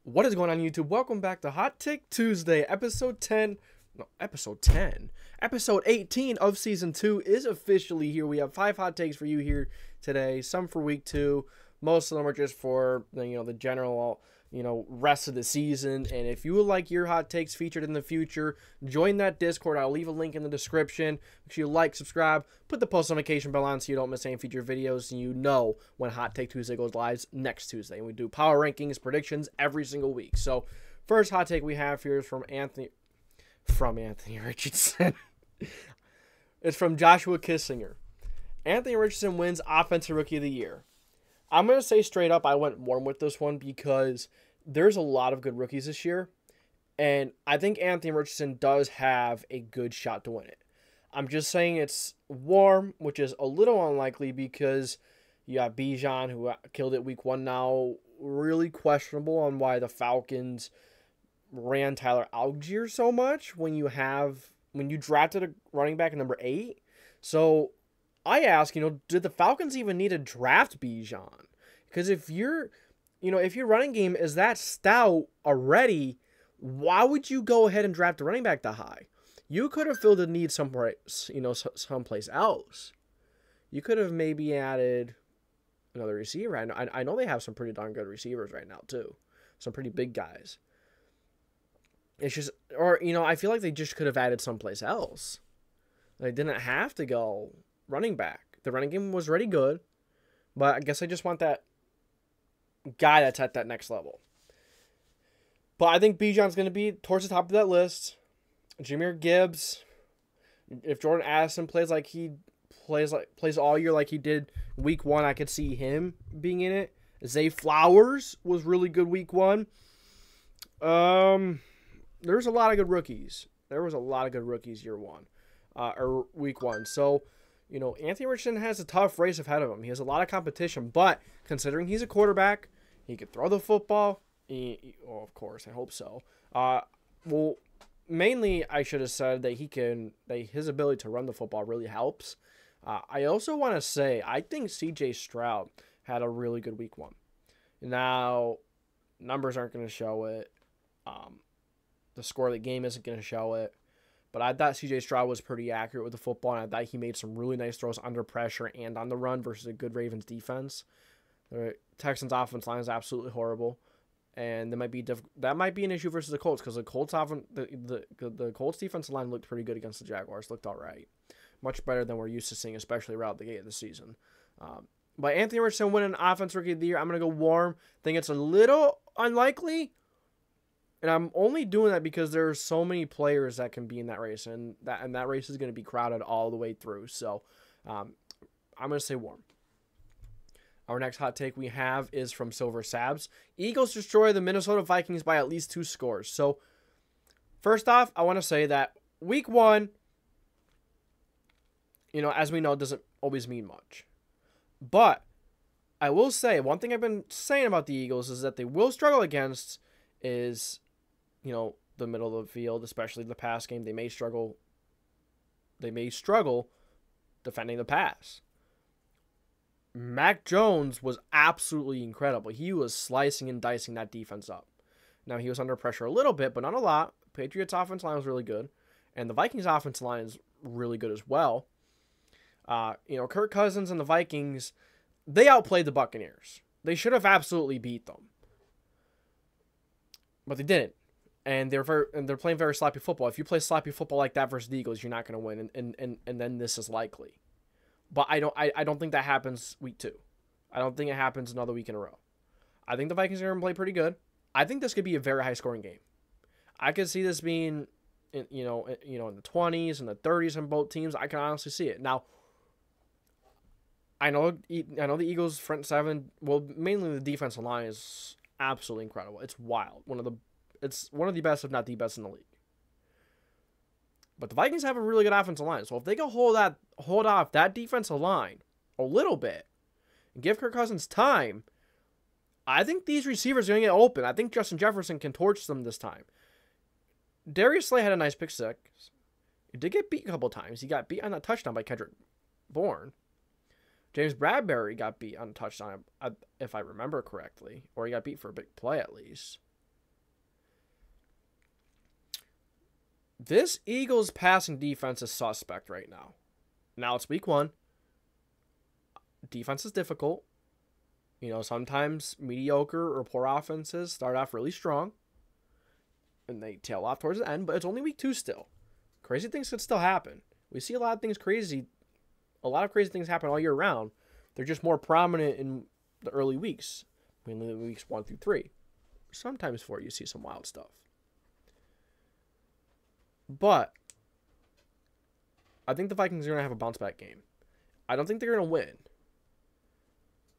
What is going on, YouTube? Welcome back to Hot Take Tuesday, episode 10. No, episode 10. Episode 18 of season 2 is officially here. We have 5 hot takes for you here today. Some for week 2. Most of them are just for the general rest of the season. And if you would like your hot takes featured in the future, join that Discord. I'll leave a link in the description. Make sure you like, subscribe, put the post notification bell on so you don't miss any future videos, and you know when Hot Take Tuesday goes live next Tuesday. And we do power rankings, predictions every single week. So first hot take we have here is from Anthony Richardson. It's from Joshua Kissinger. Anthony Richardson wins Offensive Rookie of the Year. I'm going to say straight up, I went warm with this one because there's a lot of good rookies this year. And I think Anthony Richardson does have a good shot to win it. I'm just saying it's warm, which is a little unlikely because you have Bijan, who killed it week 1 now. Really questionable on why the Falcons ran Tyler Algier so much when you drafted a running back at number 8. So I ask, did the Falcons even need to draft Bijan? Because if your running game is that stout already, why would you go ahead and draft a running back that high? You could have filled the need someplace else. You could have maybe added another receiver. I know they have some pretty darn good receivers right now too. Some pretty big guys. It's just, I feel like they just could have added someplace else. They didn't have to go running back. The running game was already good, but I guess I just want that guy that's at that next level. But I think Bijan's going to be towards the top of that list. Jahmyr Gibbs, if Jordan Addison plays all year like he did week 1, I could see him being in it. Zay Flowers was really good week 1. There's a lot of good rookies. There was a lot of good rookies year 1, or week 1. So, Anthony Richardson has a tough race ahead of him. He has a lot of competition, but considering he's a quarterback, he could throw the football. Of course, I hope so. Well, mainly I should have said that his ability to run the football really helps. I also want to say I think C.J. Stroud had a really good week 1. Now, numbers aren't going to show it. The score of the game isn't going to show it. But I thought C.J. Stroud was pretty accurate with the football, and I thought he made some really nice throws under pressure and on the run versus a good Ravens defense. The Texans' offense line is absolutely horrible, and that might be an issue versus the Colts because the Colts defensive line looked pretty good against the Jaguars. Looked all right, much better than we're used to seeing, especially right out the gate of the season. But Anthony Richardson winning Offensive Rookie of the Year, I'm gonna go warm. Think it's a little unlikely. And I'm only doing that because there are so many players that can be in that race, and that race is going to be crowded all the way through. So I'm going to say warm. Our next hot take we have is from Silver Sabs. Eagles destroy the Minnesota Vikings by at least 2 scores. So first off, I want to say that week 1, as we know, doesn't always mean much. But I will say, one thing I've been saying about the Eagles is that they will struggle against is the middle of the field, especially the pass game. They may struggle defending the pass. Mac Jones was absolutely incredible. He was slicing and dicing that defense up. Now, he was under pressure a little bit, but not a lot. Patriots' offensive line was really good, and the Vikings' offensive line is really good as well. Kirk Cousins and the Vikings, they outplayed the Buccaneers. They should have absolutely beat them, but they didn't. And they're playing very sloppy football. If you play sloppy football like that versus the Eagles, you're not going to win, and then this is likely. But I don't think that happens week 2. I don't think it happens another week in a row. I think the Vikings are going to play pretty good. I think this could be a very high scoring game. I could see this being in the 20s and the 30s on both teams. I can honestly see it. Now, I know the Eagles front 7, well, mainly the defensive line is absolutely incredible. It's wild. It's one of the best, if not the best, in the league. But the Vikings have a really good offensive line. So if they can hold off that defensive line a little bit and give Kirk Cousins time, I think these receivers are going to get open. I think Justin Jefferson can torch them this time. Darius Slay had a nice pick 6. He did get beat a couple times. He got beat on that touchdown by Kendrick Bourne. James Bradbury got beat on a touchdown, if I remember correctly. Or he got beat for a big play, at least. This Eagles passing defense is suspect right now. Now it's week 1. Defense is difficult. You know, sometimes mediocre or poor offenses start off really strong and they tail off towards the end, but it's only week 2 still. Crazy things could still happen. We see a lot of crazy things happen all year round. They're just more prominent in the early weeks, mainly weeks 1 through 3. Sometimes 4 you see some wild stuff. But I think the Vikings are going to have a bounce back game. I don't think they're going to win.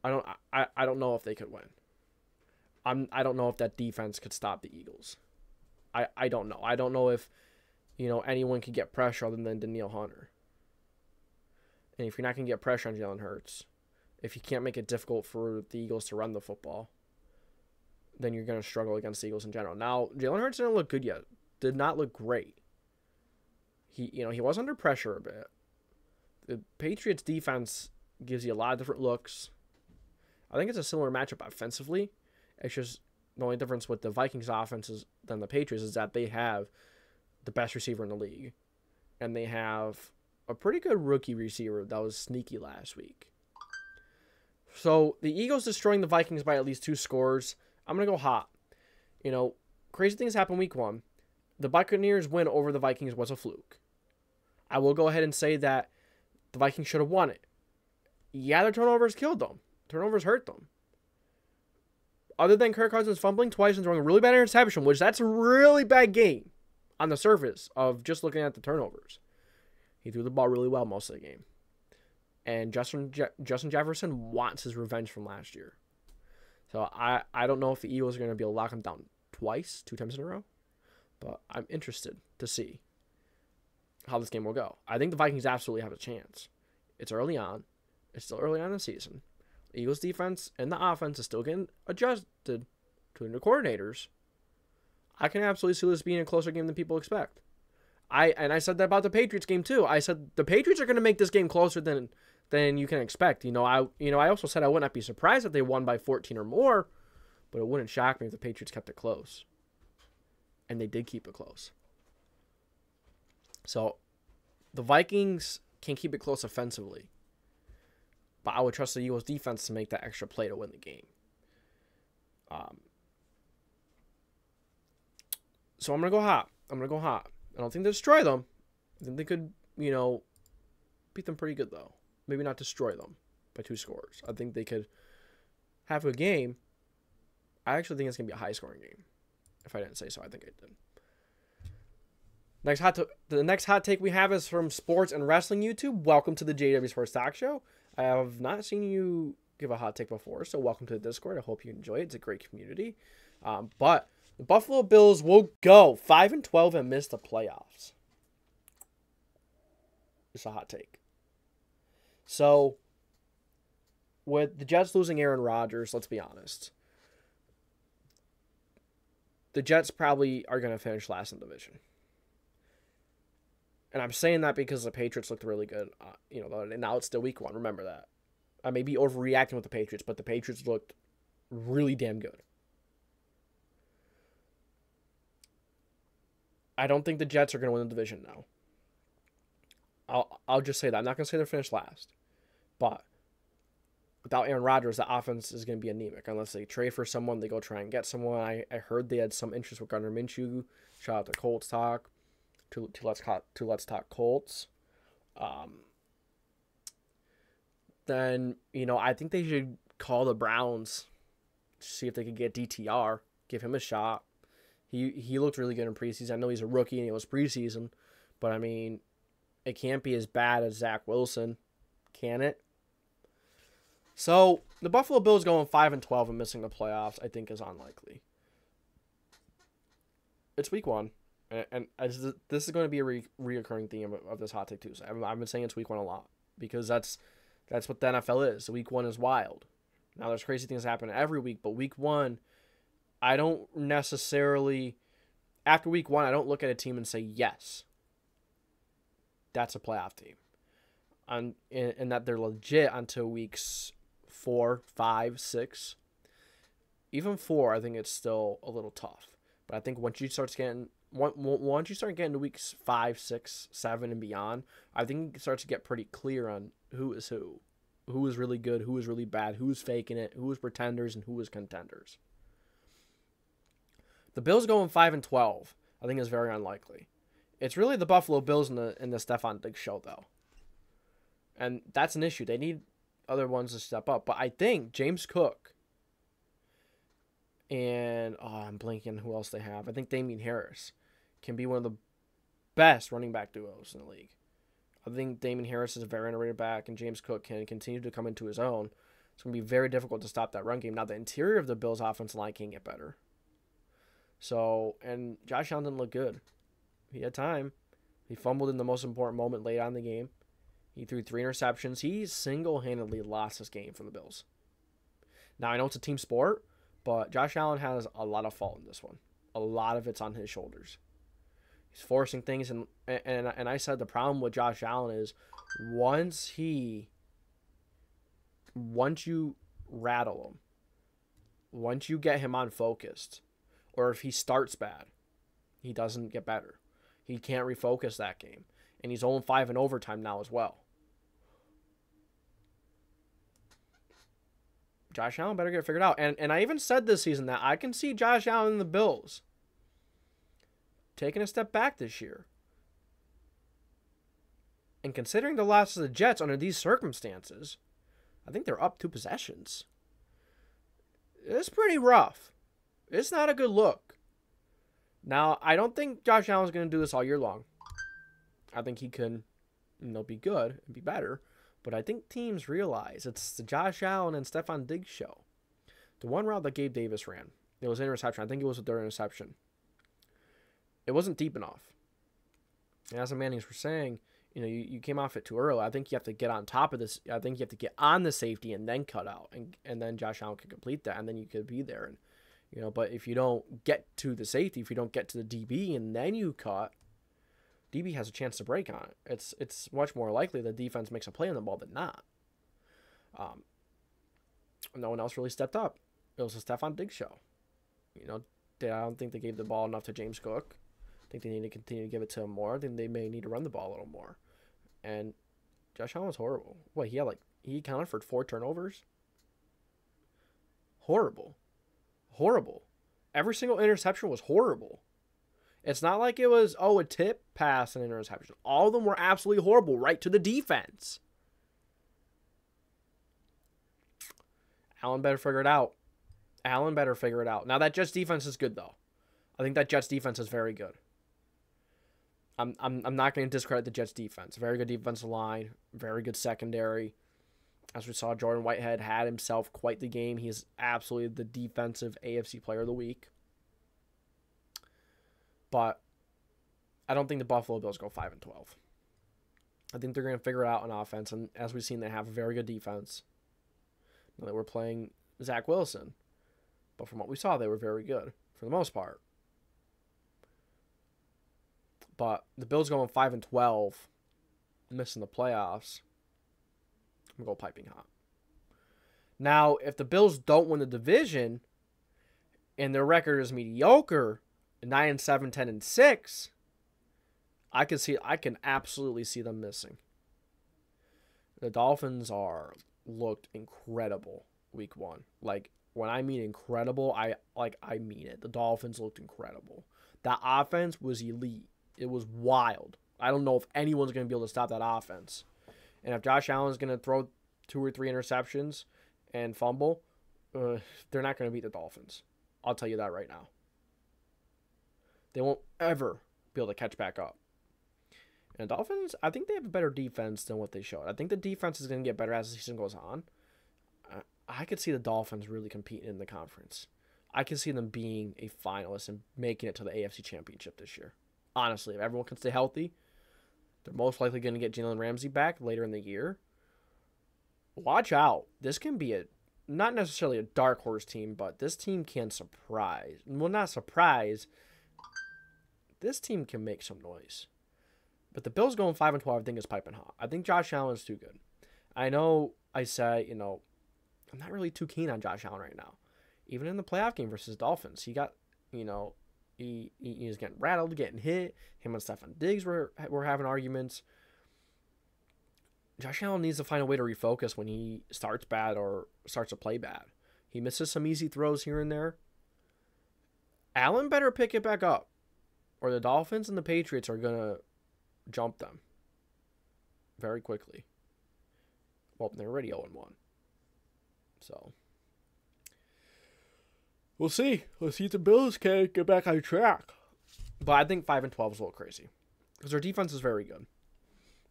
I don't know if they could win. I don't know if that defense could stop the Eagles. I don't know. I don't know if, you know, anyone could get pressure other than Danielle Hunter. And if you're not going to get pressure on Jalen Hurts, if you can't make it difficult for the Eagles to run the football, then you're going to struggle against the Eagles in general. Now, Jalen Hurts didn't look good yet. Did not look great. He was under pressure a bit. The Patriots defense gives you a lot of different looks. I think it's a similar matchup offensively. It's just the only difference with the Vikings offenses than the Patriots is that they have the best receiver in the league. And they have a pretty good rookie receiver that was sneaky last week. So the Eagles destroying the Vikings by at least 2 scores. I'm going to go hot. You know, crazy things happen week 1. The Buccaneers win over the Vikings was a fluke. I will go ahead and say that the Vikings should have won it. Yeah, their turnovers killed them. Turnovers hurt them. Other than Kirk Cousins fumbling twice and throwing a really bad interception, which that's a really bad game on the surface of just looking at the turnovers. He threw the ball really well most of the game. And Justin Jefferson wants his revenge from last year. So I don't know if the Eagles are going to be able to lock him down 2 times in a row. But I'm interested to see how this game will go. I think the Vikings absolutely have a chance. It's early on. It's still early on in the season. The Eagles defense and the offense is still getting adjusted to the new coordinators. I can absolutely see this being a closer game than people expect. I said that about the Patriots game too. I said the Patriots are going to make this game closer than you can expect. I also said I would not be surprised if they won by 14 or more, but it wouldn't shock me if the Patriots kept it close. And they did keep it close. So the Vikings can keep it close offensively. But I would trust the Eagles defense to make that extra play to win the game. So I'm going to go hot. I don't think they destroy them. I think they could, beat them pretty good, though. Maybe not destroy them by 2 scores. I think they could have a game. I actually think it's going to be a high-scoring game. If I didn't say so, I think I did. The next hot take we have is from Sports and Wrestling YouTube. Welcome to the JDW Sports Talk Show. I have not seen you give a hot take before, so welcome to the Discord. I hope you enjoy it. It's a great community. But the Buffalo Bills will go 5-12 and miss the playoffs. It's a hot take. So, with the Jets losing Aaron Rodgers, let's be honest. The Jets probably are going to finish last in the division. And I'm saying that because the Patriots looked really good. And now it's still week 1. Remember that. I may be overreacting with the Patriots, but the Patriots looked really damn good. I don't think the Jets are going to win the division now. I'll just say that. I'm not going to say they're finished last. But without Aaron Rodgers, the offense is going to be anemic. Unless they trade for someone, they go try and get someone. I heard they had some interest with Gardner Minshew. Shout out to Colts Talk. To Let's Talk Colts. Then, I think they should call the Browns. See if they could get DTR. Give him a shot. He looked really good in preseason. I know he's a rookie and it was preseason. But, it can't be as bad as Zach Wilson. Can it? So, the Buffalo Bills going 5-12 and missing the playoffs, I think, is unlikely. It's week 1. And this is going to be a reoccurring theme of this hot take Tuesday. I've been saying it's week 1 a lot. Because that's what the NFL is. Week 1 is wild. Now, there's crazy things happen every week. But week 1, I don't necessarily... After week 1, I don't look at a team and say, yes, that's a playoff team. And that they're legit until weeks 4, 5, 6. Even 4, I think it's still a little tough. But I think once you start getting to weeks 5, 6, 7, and beyond, I think it starts to get pretty clear on who is really good, who is really bad, who's faking it, who is pretenders, and who is contenders. The Bills going 5-12, I think is very unlikely. It's really the Buffalo Bills in the Stephon Diggs show, though. And that's an issue. They need other ones to step up. But I think James Cook and, I'm blanking who else they have. I think Damian Harris can be one of the best running back duos in the league. I think Damian Harris is a very underrated back, and James Cook can continue to come into his own. It's going to be very difficult to stop that run game. Now, the interior of the Bills' offensive line can get better. So, and Josh Allen didn't look good. He had time. He fumbled in the most important moment late on in the game. He threw 3 interceptions. He single-handedly lost this game for the Bills. Now, I know it's a team sport, but Josh Allen has a lot of fault in this one. A lot of it's on his shoulders. He's forcing things, and I said the problem with Josh Allen is once you rattle him, once you get him unfocused, or if he starts bad, he doesn't get better. He can't refocus that game. And he's 0-5 in overtime now as well. Josh Allen better get it figured out. And I even said this season that I can see Josh Allen and the Bills taking a step back this year. And considering the loss of the Jets under these circumstances, I think they're up 2 possessions. It's pretty rough. It's not a good look. Now, I don't think Josh Allen's going to do this all year long. I think he can, be good and be better. But I think teams realize it's the Josh Allen and Stephon Diggs show. The one route that Gabe Davis ran, it was an interception. I think it was a third interception. It wasn't deep enough. And as the Mannings were saying, you came off it too early. I think you have to get on top of this. I think you have to get on the safety and then cut out. And then Josh Allen could complete that, and then you could be there. And but if you don't get to the safety, if you don't get to the DB and then you cut, DB has a chance to break on it. It's much more likely the defense makes a play on the ball than not. No one else really stepped up. It was a Stephon Diggs show. I don't think they gave the ball enough to James Cook. I think they need to continue to give it to him more. I think they may need to run the ball a little more. And Josh Allen was horrible. He accounted for 4 turnovers? Horrible. Every single interception was horrible. It's not like it was, a tip, pass, and an interception. All of them were absolutely horrible, right to the defense. Allen better figure it out. Now, that Jets defense is good, though. I think that Jets defense is very good. I'm not going to discredit the Jets defense. Very good defensive line. Very good secondary. As we saw, Jordan Whitehead had himself quite the game. He is absolutely the defensive AFC player of the week. But I don't think the Buffalo Bills go 5-12. I think they're going to figure it out on offense. And as we've seen, they have a very good defense. They were playing Zach Wilson. But from what we saw, they were very good for the most part. But the Bills going 5-12, missing the playoffs. I'm going to go piping hot. Now, if the Bills don't win the division and their record is mediocre, 9-7, 10-6, I can absolutely see them missing. The Dolphins looked incredible week 1. When I mean incredible, I mean it. The Dolphins looked incredible. That offense was elite. It was wild. I don't know if anyone's going to be able to stop that offense. And if Josh Allen's going to throw 2 or 3 interceptions and fumble, they're not going to beat the Dolphins. I'll tell you that right now. They won't ever be able to catch back up. And the Dolphins, I think they have a better defense than what they showed. I think the defense is going to get better as the season goes on. I could see the Dolphins really competing in the conference. I can see them being a finalist and making it to the AFC Championship this year. Honestly, if everyone can stay healthy, they're most likely going to get Jalen Ramsey back later in the year. Watch out. This can be not necessarily a dark horse team, but this team can surprise. Well, not surprise. This team can make some noise. But the Bills going 5-12, I think, is piping hot. I think Josh Allen is too good. I know I say, I'm not really too keen on Josh Allen right now. Even in the playoff game versus Dolphins, he got, He was getting rattled, getting hit. Him and Stephon Diggs were having arguments. Josh Allen needs to find a way to refocus when he starts bad or starts to play bad. He misses some easy throws here and there. Allen better pick it back up, or the Dolphins and the Patriots are going to jump them very quickly. Well, they're already 0-1. So, we'll see. Let's see if the Bills can get back on track. But I think 5-12 is a little crazy, because their defense is very good.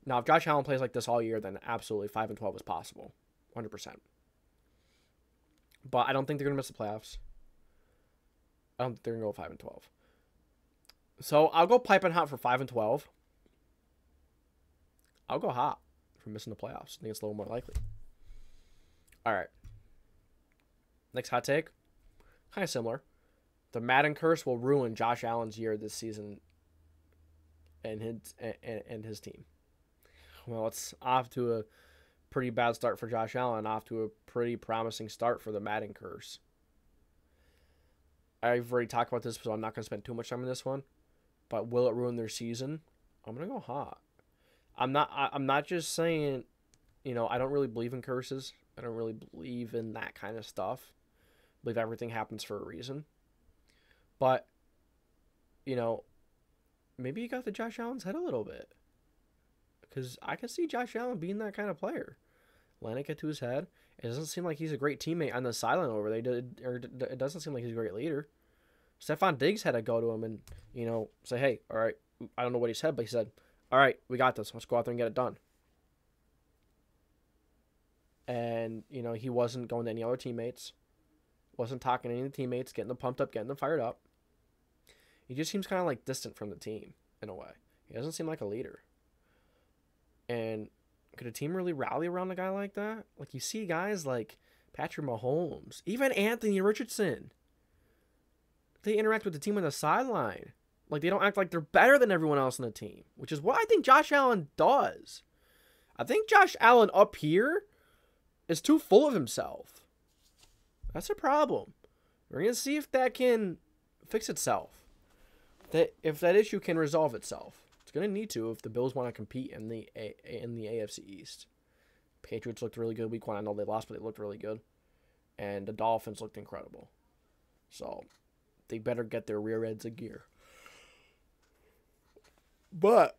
Now, if Josh Allen plays like this all year, then absolutely 5-12 is possible. 100%. But I don't think they're going to miss the playoffs. I don't think they're going to go 5-12. So, I'll go piping hot for 5-12. I'll go hot for missing the playoffs. I think it's a little more likely. All right. Next hot take. Kind of similar. The Madden curse will ruin Josh Allen's year this season and his team. Well, it's off to a pretty bad start for Josh Allen, off to a pretty promising start for the Madden curse. I've already talked about this, so I'm not going to spend too much time on this one. But will it ruin their season? I'm going to go hot. I'm not just saying, I don't really believe in curses. I don't really believe in that kind of stuff. I believe everything happens for a reason. But, maybe you got the Josh Allen's head a little bit. Because I can see Josh Allen being that kind of player. Letting it get to his head. It doesn't seem like he's a great teammate on the sideline over there. It doesn't seem like he's a great leader. Stephon Diggs had to go to him and, say, hey, all right, I don't know what he said, but he said, all right, we got this. Let's go out there and get it done. And, he wasn't going to any other teammates. Wasn't talking to any of the teammates, getting them pumped up, getting them fired up. He just seems kind of like distant from the team in a way. He doesn't seem like a leader. And could a team really rally around a guy like that? Like, you see guys like Patrick Mahomes, even Anthony Richardson. They interact with the team on the sideline. Like, they don't act like they're better than everyone else on the team, which is what I think Josh Allen does. I think Josh Allen up here is too full of himself. That's a problem. We're going to see if that can fix itself. If that issue can resolve itself. It's going to need to if the Bills want to compete in the AFC East. Patriots looked really good week 1. I know they lost, but they looked really good. And the Dolphins looked incredible. So, they better get their rear ends in gear. But,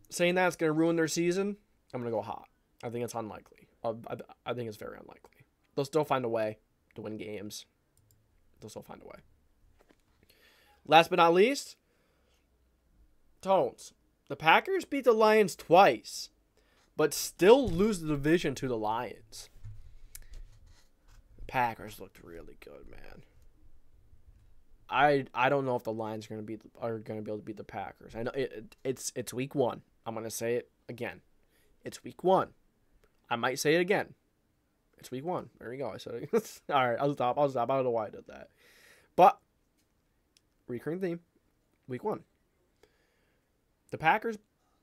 saying that's going to ruin their season, I'm going to go hot. I think it's unlikely. I think it's very unlikely. They'll still find a way to win games. They'll still find a way. Last but not least, Tones. The Packers beat the Lions twice, but still lose the division to the Lions. The Packers looked really good, man. I don't know if the Lions are going to be able to beat the Packers. I know it's week 1. I'm going to say it again. It's week 1. I might say it again. It's week 1. There we go. I said it. All right, I'll stop. I don't know why I did that. But recurring theme, week 1. The Packers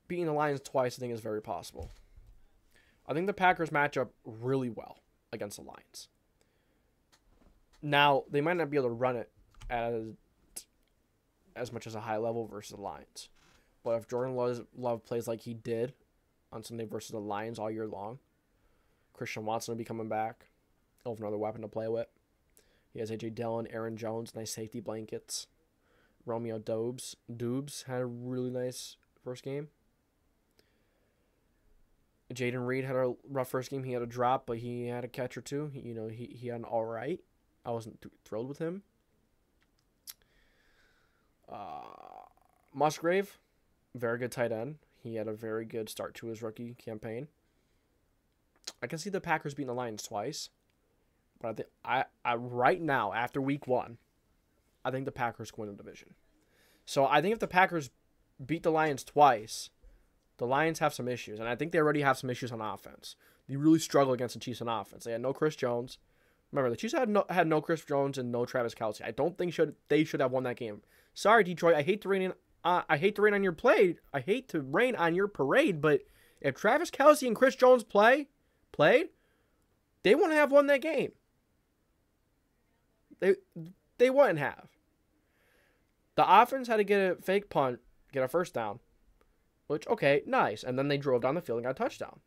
beating the Lions twice, I think, is very possible. I think the Packers match up really well against the Lions. Now, they might not be able to run it as much as a high level versus the Lions. But if Jordan Love plays like he did on Sunday versus the Lions all year long, Christian Watson will be coming back. He'll have another weapon to play with. He has A.J. Dillon, Aaron Jones, nice safety blankets. Romeo Doubs had a really nice first game. Jaden Reed had a rough first game. He had a drop, but he had a catch or two. He had an all right. I wasn't thrilled with him. Musgrave, very good tight end. He had a very good start to his rookie campaign. I can see the Packers beating the Lions twice, but I think I right now after week 1, I think the Packers win the division. So I think if the Packers beat the Lions twice, the Lions have some issues, and I think they already have some issues on offense. They really struggle against the Chiefs on offense. They had no Chris Jones. Remember, the Chiefs had no Chris Jones and no Travis Kelce. I don't think they should have won that game. Sorry, Detroit. I hate to rain on your play. I hate to rain on your parade. But if Travis Kelce and Chris Jones played, they wouldn't have won that game. They wouldn't have. The offense had to get a fake punt, get a first down, which, okay, nice. And then they drove down the field and got a touchdown.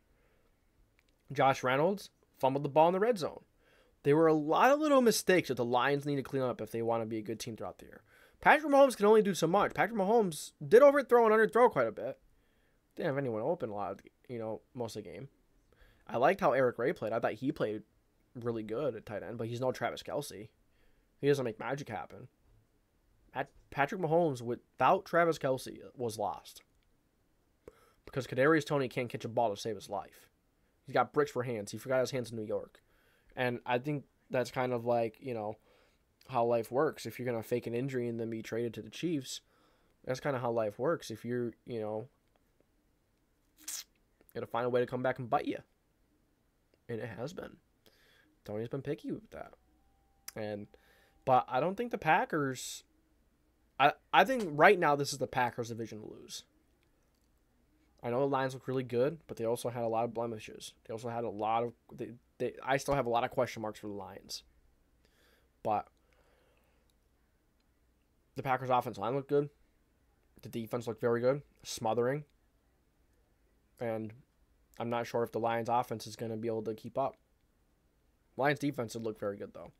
Josh Reynolds fumbled the ball in the red zone. There were a lot of little mistakes that the Lions need to clean up if they want to be a good team throughout the year. Patrick Mahomes can only do so much. Patrick Mahomes did overthrow and underthrow quite a bit. Didn't have anyone open a lot, most of the game. I liked how Eric Ray played. I thought he played really good at tight end, but he's no Travis Kelce. He doesn't make magic happen. Patrick Mahomes without Travis Kelce was lost. Because Kadarius Toney can't catch a ball to save his life. He's got bricks for hands. He forgot his hands in New York. And I think that's kind of like, how life works. If you're going to fake an injury and then be traded to the Chiefs, that's kind of how life works. If you're, going to find a way to come back and bite you. And it has been. Tony's been picky with that. But I don't think the Packers... I think right now this is the Packers' division to lose. I know the Lions look really good, but they also had a lot of blemishes. They also had a lot of... I still have a lot of question marks for the Lions. But the Packers' offensive line looked good. The defense looked very good. Smothering. And I'm not sure if the Lions' offense is going to be able to keep up. Lions' defense did look very good, though.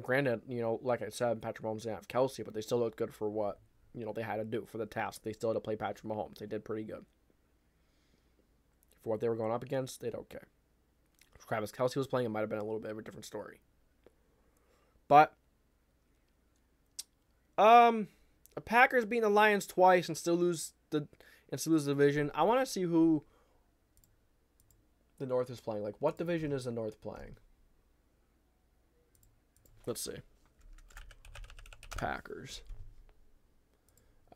Granted, like I said, Patrick Mahomes didn't have Kelce, but they still looked good for what, they had to do for the task. They still had to play Patrick Mahomes. They did pretty good. For what they were going up against, they did okay. If Travis Kelce was playing, it might have been a little bit of a different story. But, the Packers beating the Lions twice and still lose the division. I want to see who the North is playing. Like, what division is the North playing? Let's see. Packers.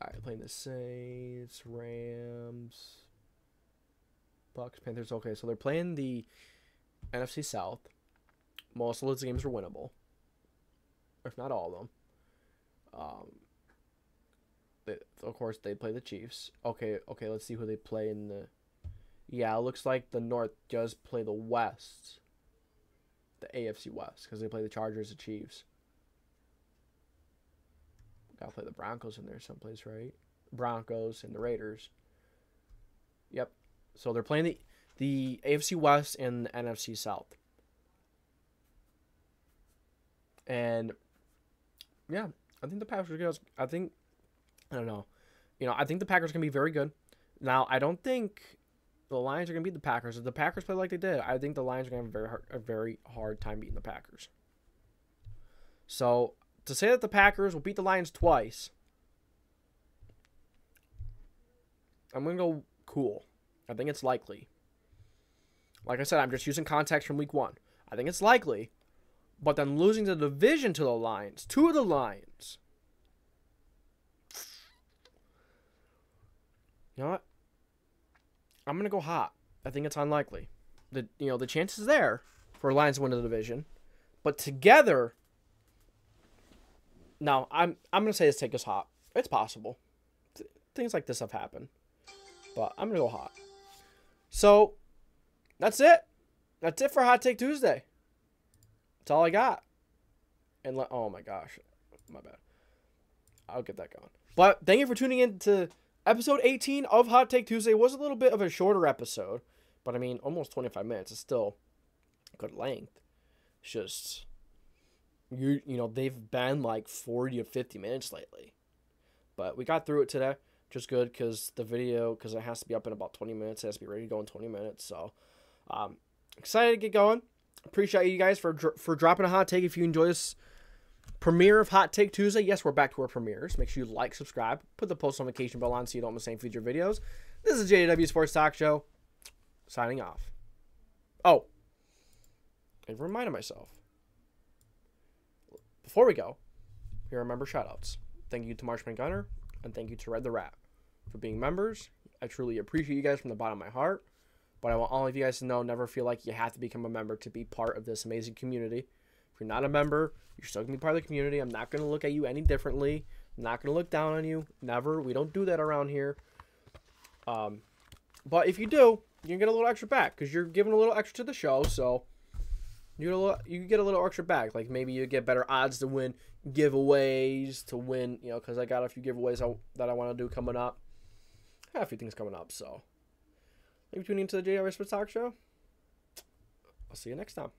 Alright, playing the Saints, Rams, Bucks, Panthers. Okay, so they're playing the NFC South. Most of those games are winnable. If not all of them. Of course, they play the Chiefs. Okay, let's see who they play in the... Yeah, it looks like the North does play the West. The AFC West, because they play the Chargers, the Chiefs. Gotta play the Broncos in there someplace, right? Broncos and the Raiders. Yep. So they're playing the AFC West and the NFC South. And yeah, I think the Packers I don't know. I think the Packers can be very good. Now, I don't think the Lions are going to beat the Packers. If the Packers play like they did, I think the Lions are going to have a very hard time beating the Packers. So, to say that the Packers will beat the Lions twice, I'm going to go cool. I think it's likely. Like I said, I'm just using context from week 1. I think it's likely. But then losing the division to the Lions, to the Lions. You know what? I'm going to go hot. I think it's unlikely. The chance is there for Lions to win the division. But together... No, I'm going to say this take us hot. It's possible. Things like this have happened. But I'm going to go hot. So, that's it. That's it for Hot Take Tuesday. That's all I got. And oh my gosh. My bad. I'll get that going. But thank you for tuning in to... Episode 18 of Hot Take Tuesday was a little bit of a shorter episode. But, I mean, almost 25 minutes is still good length. It's just, they've been like 40 to 50 minutes lately. But we got through it today. Just good because it has to be up in about 20 minutes. It has to be ready to go in 20 minutes. So, excited to get going. Appreciate you guys for dropping a hot take. If you enjoy this premiere of Hot Take Tuesday. Yes, we're back to our premieres. Make sure you like, subscribe, put the post notification bell on so you don't miss any future videos. This is JDW Sports Talk Show. Signing off. Oh, I reminded myself. Before we go, here are member shoutouts. Thank you to Marshman Gunner, and thank you to Red the Rat for being members. I truly appreciate you guys from the bottom of my heart. But I want all of you guys to know, never feel like you have to become a member to be part of this amazing community. If you're not a member, you're still going to be part of the community. I'm not going to look at you any differently. I'm not going to look down on you. Never. We don't do that around here. But if you do, you can get a little extra back because you're giving a little extra to the show. So you get a little extra back. Like maybe you get better odds to win giveaways to win, because I got a few giveaways that I want to do coming up. I have a few things coming up, so thank you for tuning into the JDW Sports Talk Show. I'll see you next time.